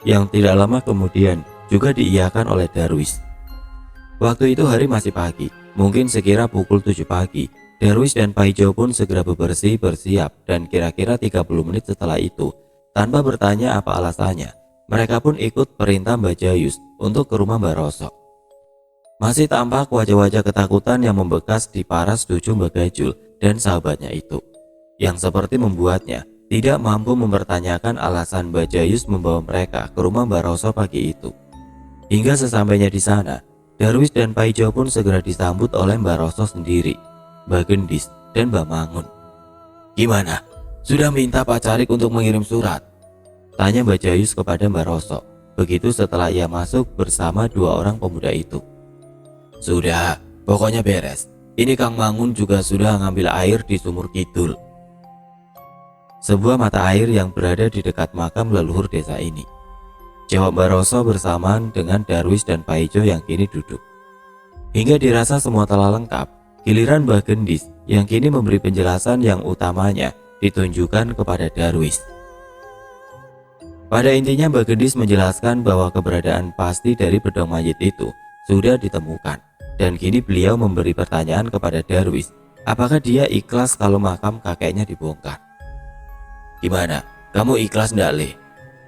yang tidak lama kemudian juga diiyakan oleh Darwis. Waktu itu hari masih pagi, mungkin sekira pukul 7 pagi. Darwis dan Pak Ijo pun segera bebersih bersiap dan kira-kira 30 menit setelah itu, tanpa bertanya apa alasannya, mereka pun ikut perintah Mbak Jayus untuk ke rumah Mbak Roso. Masih tampak wajah-wajah ketakutan yang membekas di paras cucu Mbak Gajul dan sahabatnya itu, yang seperti membuatnya tidak mampu mempertanyakan alasan Mbak Jayus membawa mereka ke rumah Mbak Roso pagi itu. Hingga sesampainya di sana, Darwis dan Pak Ijo pun segera disambut oleh Mbak Roso sendiri, Mbak Gendis, dan Mbak Mangun. "Gimana? Sudah minta Pak Carik untuk mengirim surat?" tanya Mbak Jayus kepada Mbak Roso, begitu setelah ia masuk bersama 2 orang pemuda itu. "Sudah, pokoknya beres. Ini Kang Mangun juga sudah ngambil air di sumur kidul," sebuah mata air yang berada di dekat makam leluhur desa ini, jawab Mbak Roso bersamaan dengan Darwis dan Pak Ijo yang kini duduk. Hingga dirasa semua telah lengkap, giliran Mbak Gendis yang kini memberi penjelasan yang utamanya ditunjukkan kepada Darwis. Pada intinya Mbak Gendis menjelaskan bahwa keberadaan pasti dari bedong mayit itu sudah ditemukan, dan kini beliau memberi pertanyaan kepada Darwis, apakah dia ikhlas kalau makam kakeknya dibongkar. "Gimana, kamu ikhlas ndak, Le?"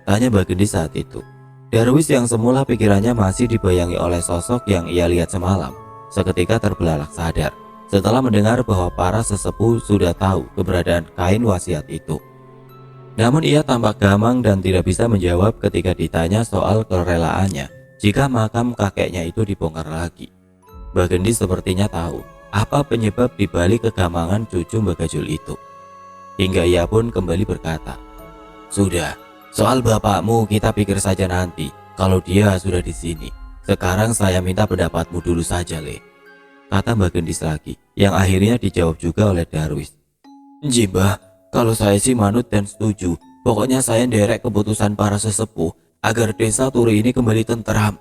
tanya Mbak Gendis saat itu. Darwis yang semula pikirannya masih dibayangi oleh sosok yang ia lihat semalam, seketika terbelalak sadar setelah mendengar bahwa para sesepuh sudah tahu keberadaan kain wasiat itu. Namun ia tampak gamang dan tidak bisa menjawab ketika ditanya soal kerelaannya jika makam kakeknya itu dibongkar lagi. Mbak Gendis sepertinya tahu apa penyebab dibalik kegamangan cucu Mbak Gajul itu. Hingga ia pun kembali berkata, "Sudah, soal bapakmu kita pikir saja nanti kalau dia sudah di sini. Sekarang saya minta pendapatmu dulu saja, Le," kata Mbak Gendis lagi, yang akhirnya dijawab juga oleh Darwis. "Mbah, kalau saya sih manut dan setuju. Pokoknya saya nderek keputusan para sesepuh agar desa Turi ini kembali tenteram,"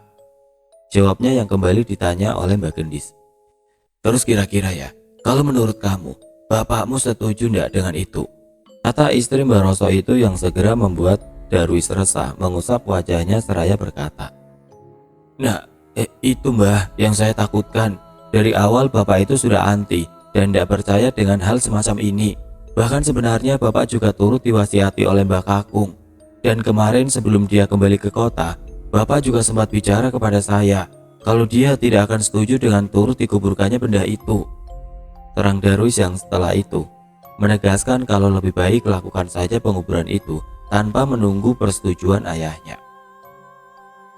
jawabnya yang kembali ditanya oleh Mbak Gendis. "Terus kira-kira ya, kalau menurut kamu, bapakmu setuju ndak dengan itu?" kata istri Mbak Roso itu, yang segera membuat Darwis resah mengusap wajahnya seraya berkata, "Nah, itu Mbah yang saya takutkan. Dari awal bapak itu sudah anti dan tidak percaya dengan hal semacam ini. Bahkan sebenarnya bapak juga turut diwasiati oleh Mbah Kakung. Dan kemarin sebelum dia kembali ke kota, bapak juga sempat bicara kepada saya kalau dia tidak akan setuju dengan turut dikuburkannya benda itu," terang Darwis, yang setelah itu menegaskan kalau lebih baik lakukan saja penguburan itu tanpa menunggu persetujuan ayahnya.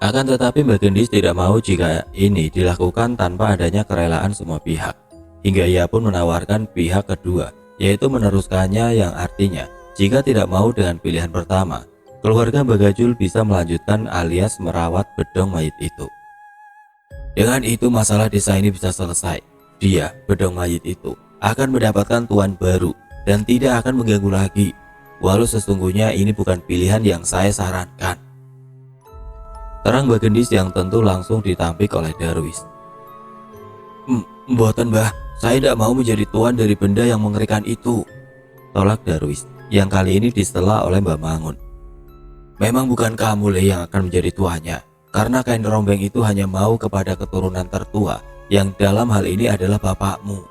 Akan tetapi Mbak Gendis tidak mau jika ini dilakukan tanpa adanya kerelaan semua pihak. Hingga ia pun menawarkan pihak kedua, yaitu meneruskannya, yang artinya jika tidak mau dengan pilihan pertama, keluarga Mbak Gajul bisa melanjutkan alias merawat bedong mayit itu. Dengan itu masalah desa ini bisa selesai. Dia, bedong mayit itu, akan mendapatkan tuan baru dan tidak akan mengganggu lagi. Walau sesungguhnya ini bukan pilihan yang saya sarankan, terang Mbak Gendis, yang tentu langsung ditampik oleh Darwis. Mboten Mbah, saya tidak mau menjadi tuan dari benda yang mengerikan itu," tolak Darwis, yang kali ini disela oleh Mbak Mangun. "Memang bukan kamu, Le, yang akan menjadi tuannya, karena kain rombeng itu hanya mau kepada keturunan tertua, yang dalam hal ini adalah bapakmu,"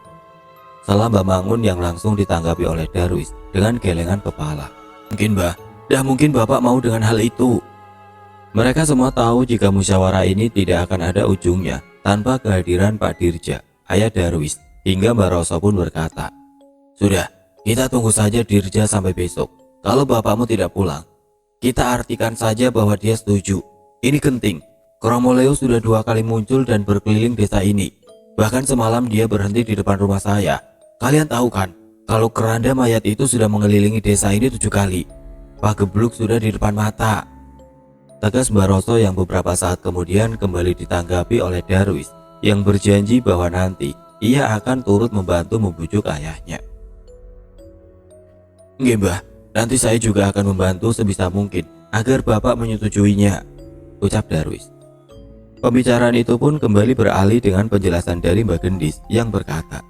salah Mbak Mangun, yang langsung ditanggapi oleh Darwis dengan gelengan kepala. "Mungkin Mbah, dah mungkin bapak mau dengan hal itu." Mereka semua tahu jika musyawarah ini tidak akan ada ujungnya tanpa kehadiran Pak Dirja, ayah Darwis, hingga Mbak Roso pun berkata, "Sudah, kita tunggu saja Dirja sampai besok. Kalau bapakmu tidak pulang, kita artikan saja bahwa dia setuju. Ini genting, Kromo Leo sudah 2 kali muncul dan berkeliling desa ini. Bahkan semalam dia berhenti di depan rumah saya. Kalian tahu kan, kalau keranda mayat itu sudah mengelilingi desa ini 7 kali. Pak Gebluk sudah di depan mata," tegas Mbak Roso, yang beberapa saat kemudian kembali ditanggapi oleh Darwis, yang berjanji bahwa nanti ia akan turut membantu membujuk ayahnya. "Nggih Mbah, nanti saya juga akan membantu sebisa mungkin agar bapak menyetujuinya," ucap Darwis. Pembicaraan itu pun kembali beralih dengan penjelasan dari Mbak Gendis, yang berkata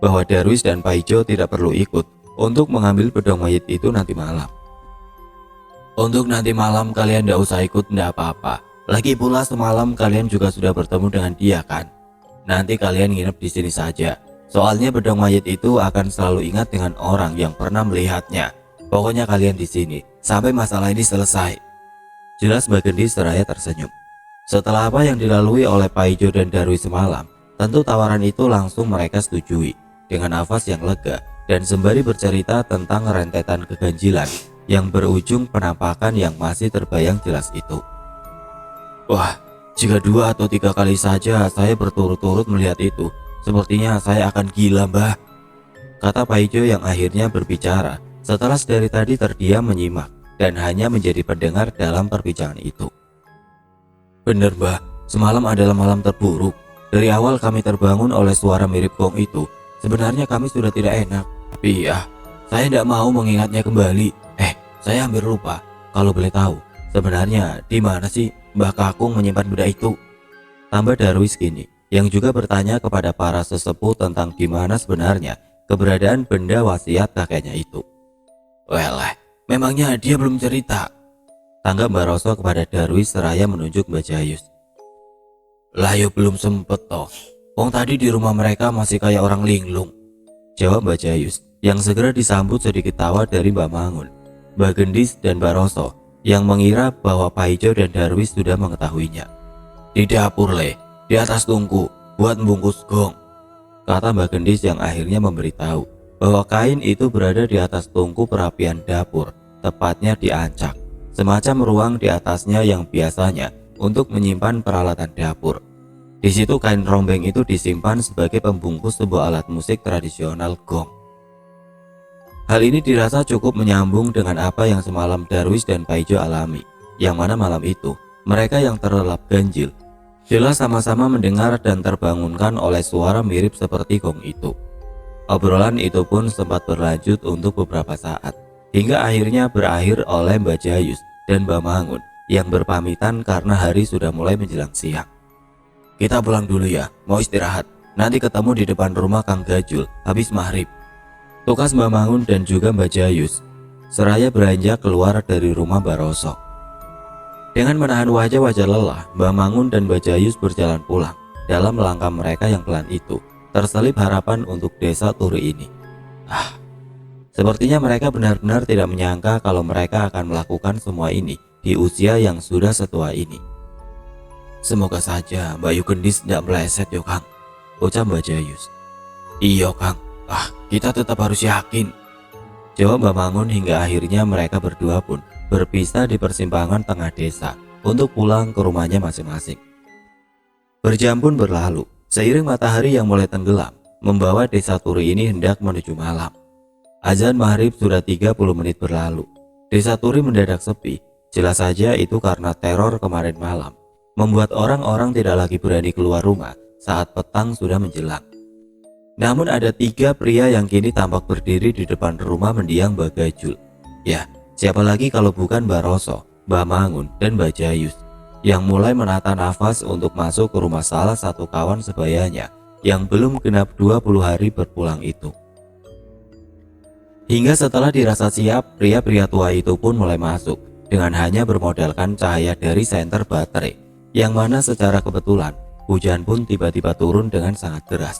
bahwa Darwis dan Pak Ijo tidak perlu ikut untuk mengambil bedong mayit itu nanti malam. "Untuk nanti malam kalian tidak usah ikut, tidak apa-apa. Lagi pula semalam kalian juga sudah bertemu dengan dia kan? Nanti kalian nginep di sini saja. Soalnya bedong mayit itu akan selalu ingat dengan orang yang pernah melihatnya. Pokoknya kalian di sini sampai masalah ini selesai," jelas Mbak Gendis seraya tersenyum. Setelah apa yang dilalui oleh Pak Ijo dan Darwis semalam, tentu tawaran itu langsung mereka setujui dengan nafas yang lega dan sembari bercerita tentang rentetan keganjilan yang berujung penampakan yang masih terbayang jelas itu. "Wah, jika 2 atau 3 kali saja saya berturut-turut melihat itu, sepertinya saya akan gila Mbah," kata Pak Ijo, yang akhirnya berbicara setelah dari tadi terdiam menyimak dan hanya menjadi pendengar dalam perbincangan itu. "Benar Mbah, semalam adalah malam terburuk. Dari awal kami terbangun oleh suara mirip gong itu. Sebenarnya kami sudah tidak enak, tapi ya, saya tidak mau mengingatnya kembali. Saya hampir lupa. Kalau boleh tahu, sebenarnya di mana sih Mbah Kakung menyimpan benda itu?" tambah Darwis kini, yang juga bertanya kepada para sesepuh tentang di mana sebenarnya keberadaan benda wasiat kakeknya itu. "Walah, memangnya dia belum cerita?" tanggap Mbak Roso kepada Darwis seraya menunjuk Mbak Jayus. "Lah yo belum sempet toh. Wong tadi di rumah mereka masih kayak orang linglung," jawab Mbak Jayus, yang segera disambut sedikit tawa dari Mbak Mangun, Mbak Gendis, dan Mbak Roso, yang mengira bahwa Pak Ijo dan Darwis sudah mengetahuinya. "Di dapur Le, di atas tungku, buat membungkus gong," kata Mbak Gendis, yang akhirnya memberitahu bahwa kain itu berada di atas tungku perapian dapur tepatnya di ancak, semacam ruang di atasnya yang biasanya untuk menyimpan peralatan dapur. Di situ kain rombeng itu disimpan sebagai pembungkus sebuah alat musik tradisional gong. Hal ini dirasa cukup menyambung dengan apa yang semalam Darwis dan Paijo alami, yang mana malam itu mereka yang terlelap ganjil jelas sama-sama mendengar dan terbangunkan oleh suara mirip seperti gong itu. Obrolan itu pun sempat berlanjut untuk beberapa saat, hingga akhirnya berakhir oleh Mbak Jayus dan Mbak Mangun yang berpamitan karena hari sudah mulai menjelang siang. "Kita pulang dulu ya, mau istirahat. Nanti ketemu di depan rumah Kang Gajul habis maghrib," tukas Mbak Mangun dan juga Mbak Jayus seraya beranjak keluar dari rumah Baroso. Dengan menahan wajah-wajah lelah, Mbak Mangun dan Mbak Jayus berjalan pulang. Dalam langkah mereka yang pelan itu terselip harapan untuk desa Turi ini. Sepertinya mereka benar-benar tidak menyangka kalau mereka akan melakukan semua ini di usia yang sudah setua ini. "Semoga saja Mbak Yu Gendis tidak meleset yo Kang," ucap Mbak Jayus. "Iya Kang, kita tetap harus yakin," jawab Mbak Mangun, hingga akhirnya mereka berdua pun berpisah di persimpangan tengah desa untuk pulang ke rumahnya masing-masing. Berjam pun berlalu, seiring matahari yang mulai tenggelam membawa desa Turi ini hendak menuju malam. Azan maghrib sudah 30 menit berlalu. Desa Turi mendadak sepi, jelas saja itu karena teror kemarin malam membuat orang-orang tidak lagi berani keluar rumah saat petang sudah menjelang. Namun ada 3 pria yang kini tampak berdiri di depan rumah mendiang Mbak Gajul. Ya, siapa lagi kalau bukan Mbak Roso, Mbak Mangun, dan Mbak Jayus yang mulai menata nafas untuk masuk ke rumah salah satu kawan sebayanya yang belum genap 20 hari berpulang itu. Hingga setelah dirasa siap, pria-pria tua itu pun mulai masuk dengan hanya bermodalkan cahaya dari senter baterai, yang mana secara kebetulan hujan pun tiba-tiba turun dengan sangat deras.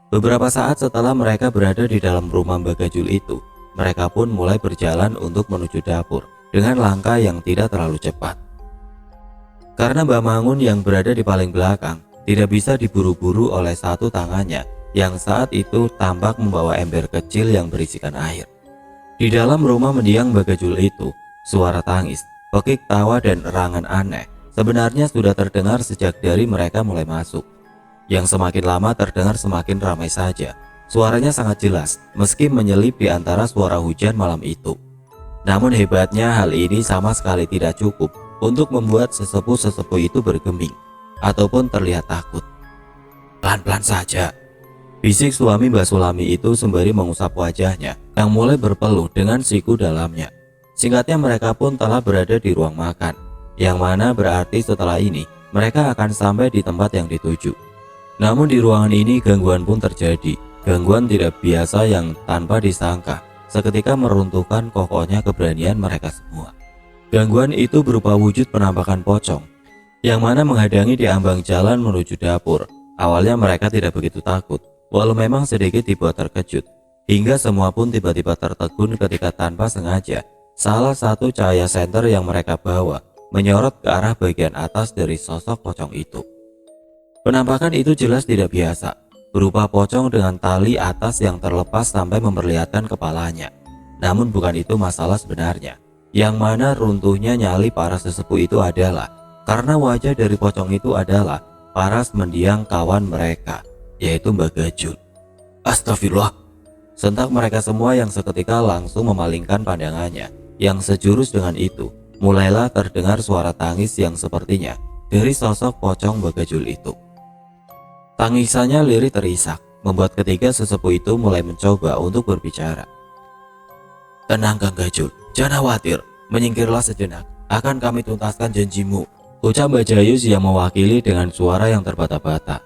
Beberapa saat setelah mereka berada di dalam rumah Mbak Gajul itu, mereka pun mulai berjalan untuk menuju dapur dengan langkah yang tidak terlalu cepat. Karena Mbak Mangun yang berada di paling belakang tidak bisa diburu-buru oleh satu tangannya yang saat itu tampak membawa ember kecil yang berisikan air. Di dalam rumah mendiang Mbak Gajul itu, suara tangis, pekik tawa dan erangan aneh sebenarnya sudah terdengar sejak dari mereka mulai masuk. Yang semakin lama terdengar semakin ramai saja. Suaranya sangat jelas meski menyelip di antara suara hujan malam itu. Namun hebatnya hal ini sama sekali tidak cukup untuk membuat sesepuh-sesepuh itu bergeming ataupun terlihat takut. "Pelan-pelan saja," bisik suami Mbak Sulami itu sembari mengusap wajahnya yang mulai berpeluh dengan siku dalamnya. Singkatnya mereka pun telah berada di ruang makan, yang mana berarti setelah ini mereka akan sampai di tempat yang dituju. Namun di ruangan ini gangguan pun terjadi. Gangguan tidak biasa yang tanpa disangka seketika meruntuhkan kokohnya keberanian mereka semua. Gangguan itu berupa wujud penampakan pocong yang mana menghadangi di ambang jalan menuju dapur. Awalnya mereka tidak begitu takut, walau memang sedikit dibuat terkejut, hingga semua pun tiba-tiba tertegun ketika tanpa sengaja salah satu cahaya senter yang mereka bawa menyorot ke arah bagian atas dari sosok pocong itu. Penampakan itu jelas tidak biasa, berupa pocong dengan tali atas yang terlepas sampai memperlihatkan kepalanya. Namun bukan itu masalah sebenarnya, yang mana runtuhnya nyali para sesepuh itu adalah karena wajah dari pocong itu adalah paras mendiang kawan mereka, yaitu Mbak Gajul. "Astagfirullah," sentak mereka semua yang seketika langsung memalingkan pandangannya. Yang sejurus dengan itu, mulailah terdengar suara tangis yang sepertinya dari sosok pocong Mbak Gajul itu. Tangisannya lirih terisak, membuat ketiga sesepuh itu mulai mencoba untuk berbicara. "Tenang Kang Gajul, jangan khawatir, menyingkirlah sejenak, akan kami tuntaskan janjimu," ucap Mbak Jayus yang mewakili dengan suara yang terbata-bata.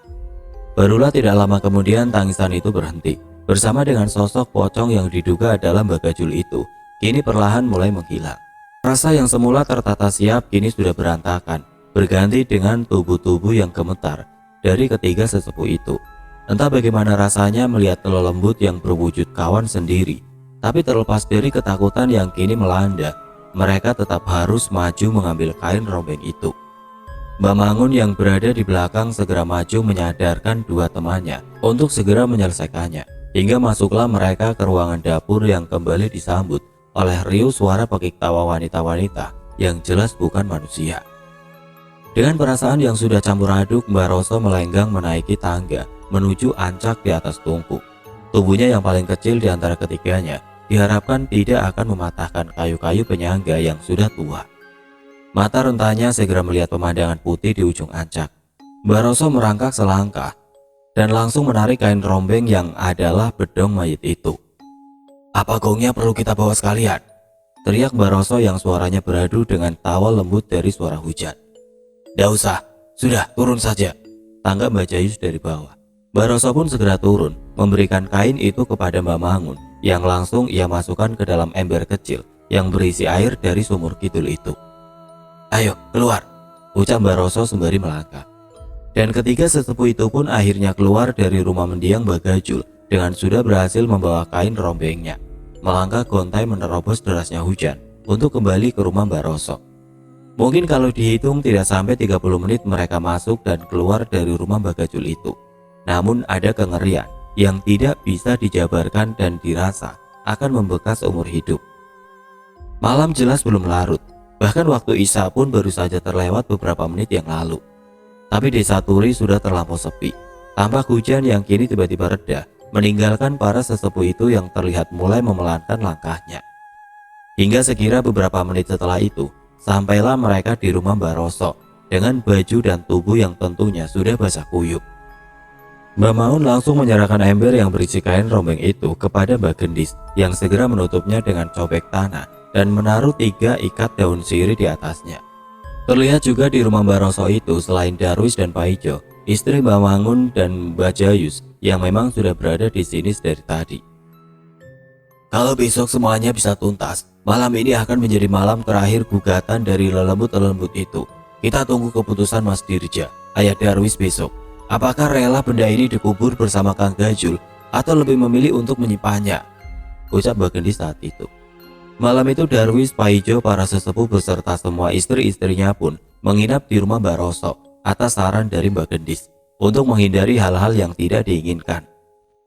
Barulah tidak lama kemudian tangisan itu berhenti, bersama dengan sosok pocong yang diduga adalah Mbak Gajul itu, kini perlahan mulai menghilang. Rasa yang semula tertata siap kini sudah berantakan, berganti dengan tubuh-tubuh yang gemetar dari ketiga sesepuh itu. Entah bagaimana rasanya melihat telur lembut yang berwujud kawan sendiri, tapi terlepas dari ketakutan yang kini melanda, mereka tetap harus maju mengambil kain rombeng itu. Mbak Mangun yang berada di belakang segera maju menyadarkan dua temannya untuk segera menyelesaikannya, hingga masuklah mereka ke ruangan dapur yang kembali disambut oleh riuh suara pekik tawa wanita-wanita yang jelas bukan manusia. Dengan perasaan yang sudah campur aduk, Mbak Roso melenggang menaiki tangga menuju ancak di atas tungku. Tubuhnya yang paling kecil di antara ketiganya diharapkan tidak akan mematahkan kayu-kayu penyangga yang sudah tua. Mata rentanya segera melihat pemandangan putih di ujung ancak. Mbak Roso merangkak selangkah dan langsung menarik kain rombeng yang adalah bedong mayit itu. "Apa gongnya perlu kita bawa sekalian?" teriak Mbak Roso yang suaranya beradu dengan tawa lembut dari suara hujan. "Nggak usah, sudah turun saja," tanggap Mbak Jayus dari bawah. Mbak Roso pun segera turun, memberikan kain itu kepada Mbak Mangun, yang langsung ia masukkan ke dalam ember kecil yang berisi air dari sumur kidul itu. "Ayo, keluar," ucap Mbak Roso sembari melangkah. Dan ketiga sesepuh itu pun akhirnya keluar dari rumah mendiang Mbak Gajul dengan sudah berhasil membawa kain rombengnya. Melangkah gontai menerobos derasnya hujan untuk kembali ke rumah Mbak Roso. Mungkin kalau dihitung tidak sampai 30 menit mereka masuk dan keluar dari rumah Mbak Gajul itu. Namun ada kengerian yang tidak bisa dijabarkan dan dirasa akan membekas umur hidup. Malam jelas belum larut, bahkan waktu Isya pun baru saja terlewat beberapa menit yang lalu. Tapi desa Turi sudah terlampau sepi. Tampak hujan yang kini tiba-tiba reda, meninggalkan para sesepuh itu yang terlihat mulai memelankan langkahnya. Hingga sekira beberapa menit setelah itu, sampailah mereka di rumah Mbak Roso dengan baju dan tubuh yang tentunya sudah basah kuyup. Mbak Maun langsung menyerahkan ember yang berisi kain rombeng itu kepada Mbak Gendis yang segera menutupnya dengan cobek tanah dan menaruh 3 ikat daun sirih di atasnya. Terlihat juga di rumah Mbak Roso itu selain Darwis dan Pak Ijo, istri Mbak Mangun dan Mbak Jayus yang memang sudah berada di sini dari tadi. "Kalau besok semuanya bisa tuntas, malam ini akan menjadi malam terakhir gugatan dari lelembut-lelembut itu. Kita tunggu keputusan Mas Dirja, ayah Darwis besok. Apakah rela benda ini dikubur bersama Kang Gajul atau lebih memilih untuk menyimpannya?" ucap Mbak Gendis saat itu. Malam itu Darwis, Pak Ijo, para sesepuh beserta semua istri-istrinya pun menginap di rumah Mbak Roso atas saran dari Mbak Gendis untuk menghindari hal-hal yang tidak diinginkan.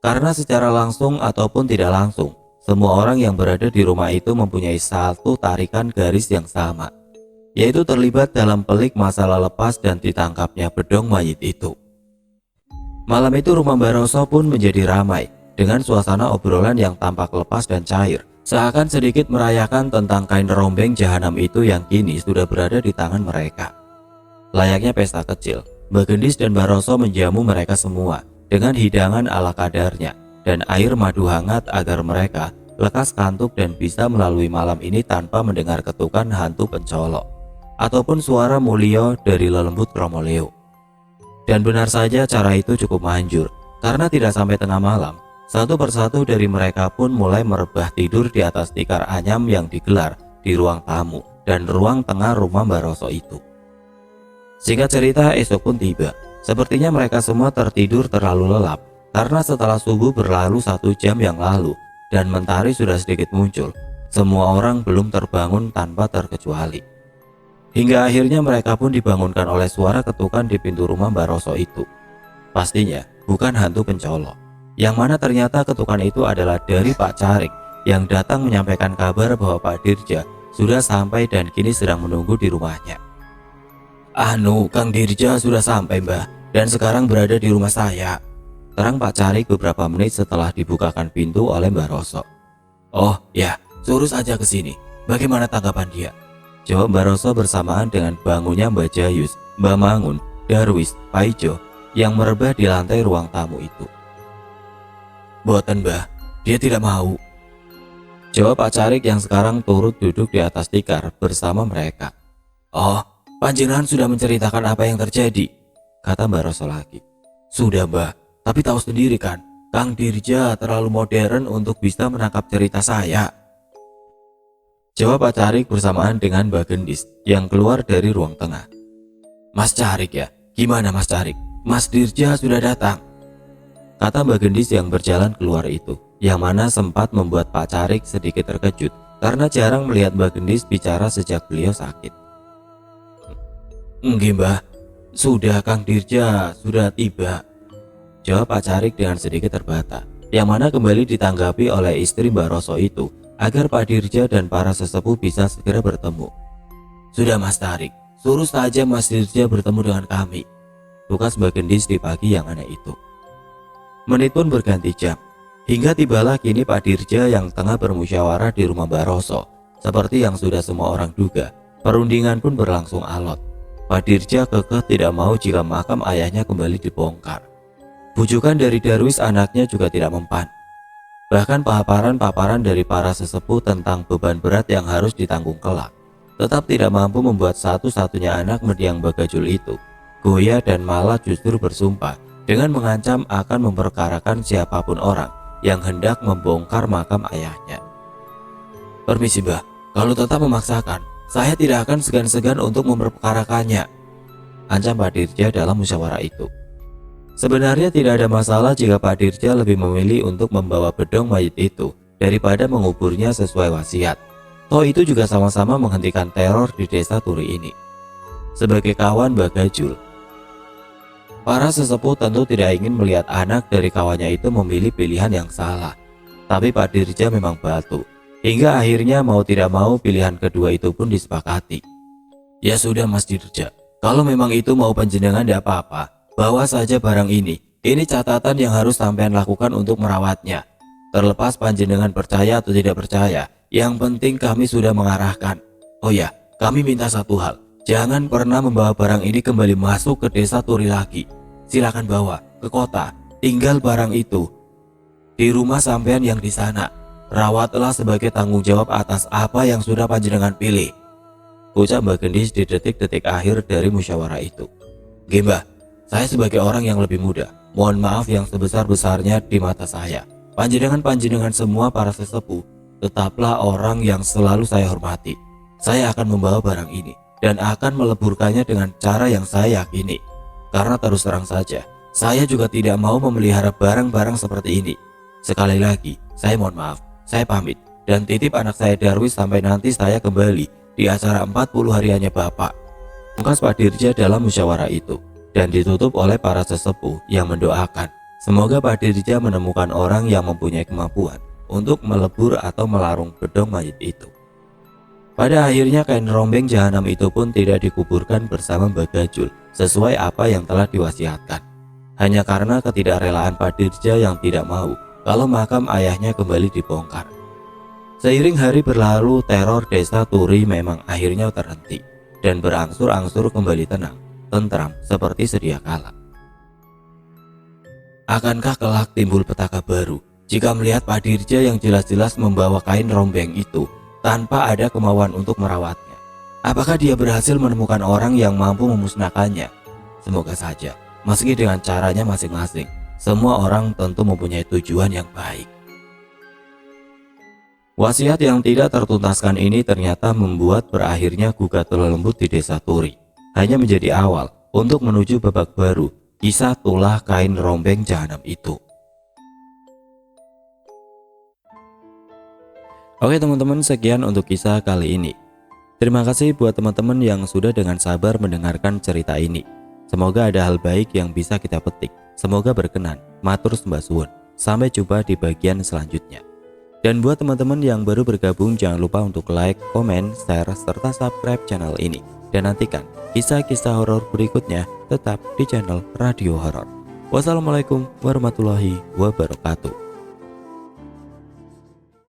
Karena secara langsung ataupun tidak langsung, semua orang yang berada di rumah itu mempunyai satu tarikan garis yang sama, yaitu terlibat dalam pelik masalah lepas dan ditangkapnya bedong mayit itu. Malam itu rumah Mbak Roso pun menjadi ramai dengan suasana obrolan yang tampak lepas dan cair. Seakan sedikit merayakan tentang kain rombeng jahanam itu yang kini sudah berada di tangan mereka. Layaknya pesta kecil, Mbak Gendis dan Mbak Roso menjamu mereka semua dengan hidangan ala kadarnya dan air madu hangat agar mereka lekas kantuk dan bisa melalui malam ini tanpa mendengar ketukan hantu pencolok ataupun suara mulio dari lelembut Kromoleo. Dan benar saja cara itu cukup manjur, karena tidak sampai tengah malam, satu persatu dari mereka pun mulai merebah tidur di atas tikar anyam yang digelar di ruang tamu dan ruang tengah rumah Mbak Roso itu. Singkat cerita, esok pun tiba. Sepertinya mereka semua tertidur terlalu lelap karena setelah subuh berlalu 1 jam yang lalu dan mentari sudah sedikit muncul, semua orang belum terbangun tanpa terkecuali. Hingga akhirnya mereka pun dibangunkan oleh suara ketukan di pintu rumah Mbak Roso itu. Pastinya bukan hantu pencolok, yang mana ternyata ketukan itu adalah dari Pak Carik yang datang menyampaikan kabar bahwa Pak Dirja sudah sampai dan kini sedang menunggu di rumahnya. "Anu, Kang Dirja sudah sampai, Mbah, dan sekarang berada di rumah saya," terang Pak Carik beberapa menit setelah dibukakan pintu oleh Mbak Roso. "Oh ya, suruh saja ke sini. Bagaimana tanggapan dia?" jawab Mbak Roso bersamaan dengan bangunnya Mbak Jayus, Mbak Mangun, Darwis, Pak Ijo yang merebah di lantai ruang tamu itu. "Boten, Mbah, dia tidak mau," jawab Pak Carik yang sekarang turut duduk di atas tikar bersama mereka. "Oh, panjenengan sudah menceritakan apa yang terjadi?" kata Mbak Roso lagi. "Sudah, Mbah, tapi tahu sendiri kan, Kang Dirja terlalu modern untuk bisa menangkap cerita saya," jawab Pak Carik bersamaan dengan Mbak Gendis yang keluar dari ruang tengah. "Mas Carik ya? Gimana Mas Carik? Mas Dirja sudah datang," kata Mbak Gendis yang berjalan keluar itu, yang mana sempat membuat Pak Carik sedikit terkejut karena jarang melihat Mbak Gendis bicara sejak beliau sakit. "Nggih, Mbah, sudah Kang Dirja sudah tiba," jawab Pak Carik dengan sedikit terbata, yang mana kembali ditanggapi oleh istri Mbak Roso itu agar Pak Dirja dan para sesepuh bisa segera bertemu. Sudah Mas Tarik, suruh saja Mas Dirja bertemu dengan kami, tugas Mbak Gendis di pagi yang aneh itu. Menit pun berganti jam, hingga tibalah kini Pak Dirja yang tengah bermusyawarah di rumah Baroso. Seperti yang sudah semua orang duga, perundingan pun berlangsung alot. Pak Dirja kekeh tidak mau jika makam ayahnya kembali dibongkar. Bujukan dari Darwis anaknya juga tidak mempan. Bahkan paparan-paparan dari para sesepuh tentang beban berat yang harus ditanggung kelak tetap tidak mampu membuat satu-satunya anak mendiang Bagajul itu goyah dan malah justru bersumpah dengan mengancam akan memperkarakan siapapun orang yang hendak membongkar makam ayahnya. Permisi Mbah, kalau tetap memaksakan, saya tidak akan segan-segan untuk memperkarakannya, ancam Pak Dirja dalam musyawarah itu. Sebenarnya tidak ada masalah jika Pak Dirja lebih memilih untuk membawa bedong mayit itu daripada menguburnya sesuai wasiat. Toh itu juga sama-sama menghentikan teror di desa Turi ini. Sebagai kawan Bagajul, para sesepuh tentu tidak ingin melihat anak dari kawannya itu memilih pilihan yang salah. Tapi Pak Dirja memang batu, hingga akhirnya mau tidak mau pilihan kedua itu pun disepakati. Ya sudah Mas Dirja, kalau memang itu mau panjenengan tidak apa-apa, bawa saja barang ini. Ini catatan yang harus sampean lakukan untuk merawatnya. Terlepas panjenengan percaya atau tidak percaya, yang penting kami sudah mengarahkan. Oh ya, kami minta satu hal. Jangan pernah membawa barang ini kembali masuk ke desa Turi lagi. Silakan bawa ke kota, tinggal barang itu di rumah sampean yang di sana. Rawatlah sebagai tanggung jawab atas apa yang sudah panjenengan pilih, ucap Mbak Gendis di detik-detik akhir dari musyawarah itu. Mbah, saya sebagai orang yang lebih muda, mohon maaf yang sebesar-besarnya di mata saya. Panjenengan semua para sesepuh, tetaplah orang yang selalu saya hormati. Saya akan membawa barang ini dan akan meleburkannya dengan cara yang saya yakini. Karena terus terang saja, saya juga tidak mau memelihara barang-barang seperti ini. Sekali lagi, saya mohon maaf, saya pamit dan titip anak saya Darwis sampai nanti saya kembali di acara 40 hariannya Bapak, pungkas Pak Dirja dalam musyawarah itu, dan ditutup oleh para sesepuh yang mendoakan semoga Pak Dirja menemukan orang yang mempunyai kemampuan untuk melebur atau melarung bedong mayit itu. Pada akhirnya kain rombeng jahanam itu pun tidak dikuburkan bersama Bagajul sesuai apa yang telah diwasiatkan, hanya karena ketidakrelaan Pak Dirja yang tidak mau kalau makam ayahnya kembali dibongkar. Seiring hari berlalu, teror desa Turi memang akhirnya terhenti dan berangsur-angsur kembali tenang, tentram seperti sedia kala. Akankah kelak timbul petaka baru jika melihat Pak Dirja yang jelas-jelas membawa kain rombeng itu tanpa ada kemauan untuk merawatnya? Apakah dia berhasil menemukan orang yang mampu memusnahkannya? Semoga saja, meski dengan caranya masing-masing, semua orang tentu mempunyai tujuan yang baik. Wasiat yang tidak tertuntaskan ini ternyata membuat berakhirnya Gugatula Lembut di desa Turi hanya menjadi awal untuk menuju babak baru kisah tulah kain rombeng jahanam itu. Oke teman-teman, sekian untuk kisah kali ini. Terima kasih buat teman-teman yang sudah dengan sabar mendengarkan cerita ini. Semoga ada hal baik yang bisa kita petik. Semoga berkenan. Matur sembah suwun. Sampai jumpa di bagian selanjutnya. Dan buat teman-teman yang baru bergabung, jangan lupa untuk like, komen, share, serta subscribe channel ini. Dan nantikan kisah-kisah horor berikutnya tetap di channel Radio Horor. Wassalamualaikum warahmatullahi wabarakatuh.